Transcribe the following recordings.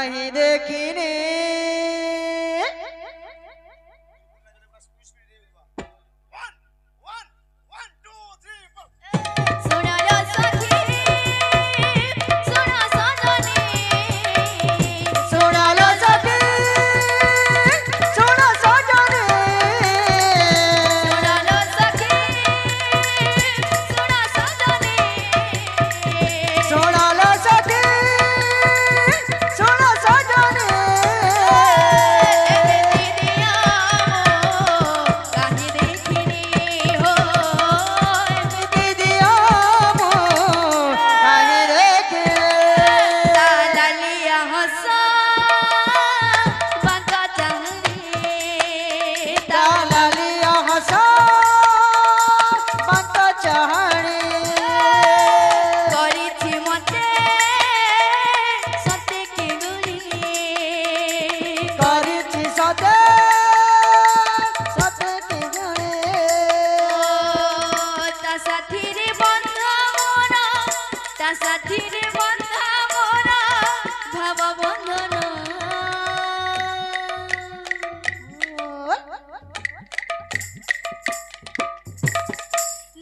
কাহি দেখিনে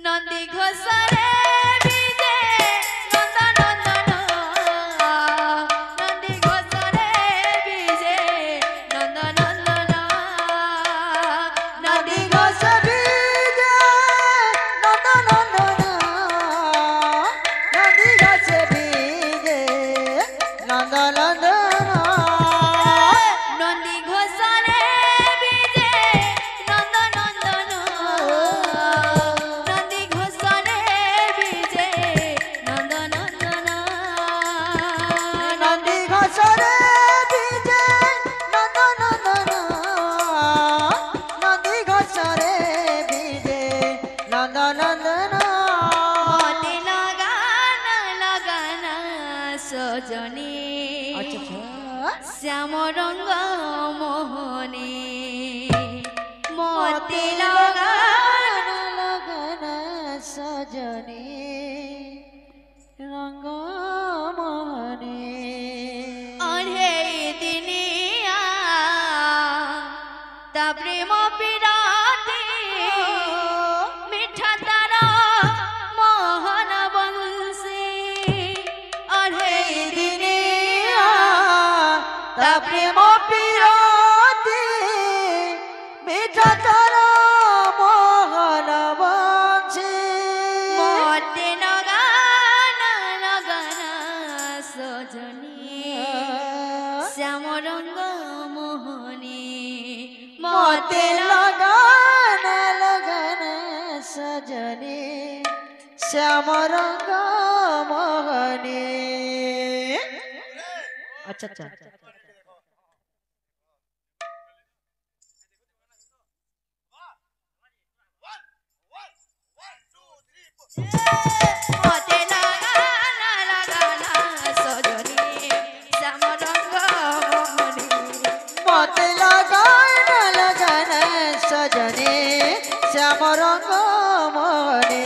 नंदी घोषरे बीजे नंदन नंदन नंदी घोषरे बीजे नंदन नंदन नदी घोष बीजे नंदन नंदन नदी घोष बीजे नंदन नंदन नंदी घोषरे बीजे नंदन नंदन नंदी घोषरे बीजे नंदन नंदन नदी घोष रे बीजे नंदन नंदन नदी घोष रे बीजे नंदन नंदन मोती लगाना लगाना सजनी श्याम रंग मोहनी मोती लगाना लगन सजनी रंग मोहनी अढ़े दिनिया ता प्रेम पिराती मिठा तारा मोहन बंसी अढ़े दिनिया ता प्रेम पिराती मिठा तारा मोहन बंसी मोती लगाना लगाना सजनी श्याम रंग मोहनी मोते लगन लगन सजनी श्याम रंग मोहनी अच्छा अच्छा मोते लगाना लगाना सजनी श्याम रंग मोहनी मोते लगन लगन सजनी श्याम रंग मोहनी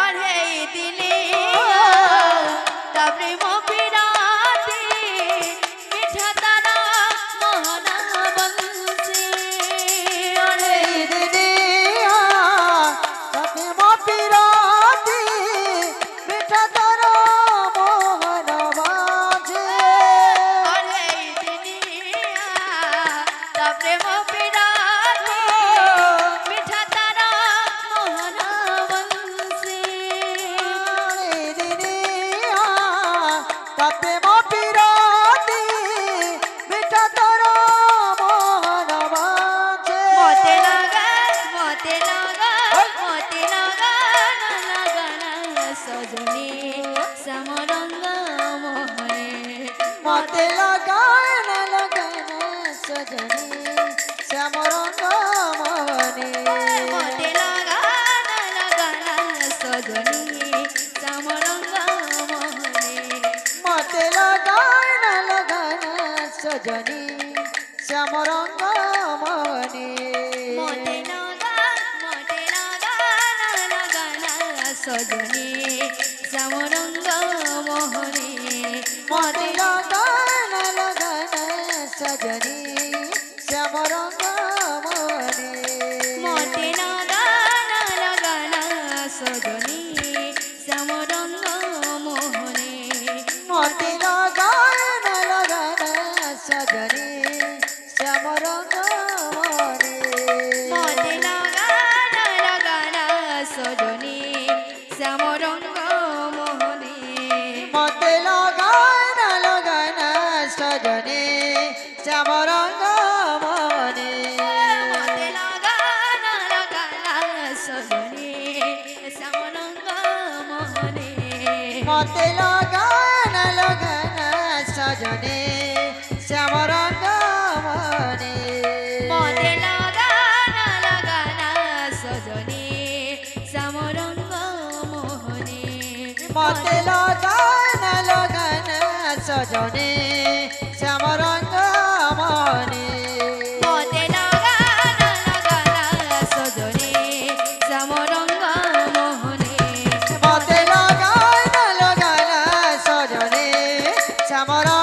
अढ़े दिनिया ता प्रेम पिराती मिठा तारा मोहन बंसी अढ़े दिनिया तपे मो पिराती मिठा तारा मोहन बाजे अढ़े दिनिया ता प्रेम पिराती मिठा तारा मोहन बंसी दिनिया तपे मो पिराती मिठा तारा मोहन बाजे मोते लगा लगना सजनी श्याम रंग मोहनी मोते लगन लगन सजनी श्याम रंग मोहनी मोते लगाना लगाना सजनी श्याम रंग मोहनी मोते लगन लगन सजनी श्याम रंग मोहनी मोते लगाना लगाना सजनी श्याम रंग मोहनी मोते लगन সজনী শ্যামরঙ্গ মনে মতে লাগানা লাগানা সজনী শ্যামরঙ্গ মোহনে মতে লগান লগান সজনী শ্যামরঙ্গ মনে মতে লাগানা লাগানা সজনী শ্যামরঙ্গ মোহনে মতে লগান লগান সজনী শ্যামরঙ্গ মনে মতে লাগানা লাগানা সজনী শ্যামরঙ্গ মোহনে মতে লগান লগান সজনী শ্যামরঙ্গ মনে মতে লাগানা লাগানা সজনী শ্যামরঙ্গ মোহনে মতে লগান লগান সজনী শ্যামরঙ্গ মনে মতে লাগানা লাগানা সজনী শ্যামরঙ্গ মোহনে মতে লগান লগান সজনী শ্যামরঙ্গ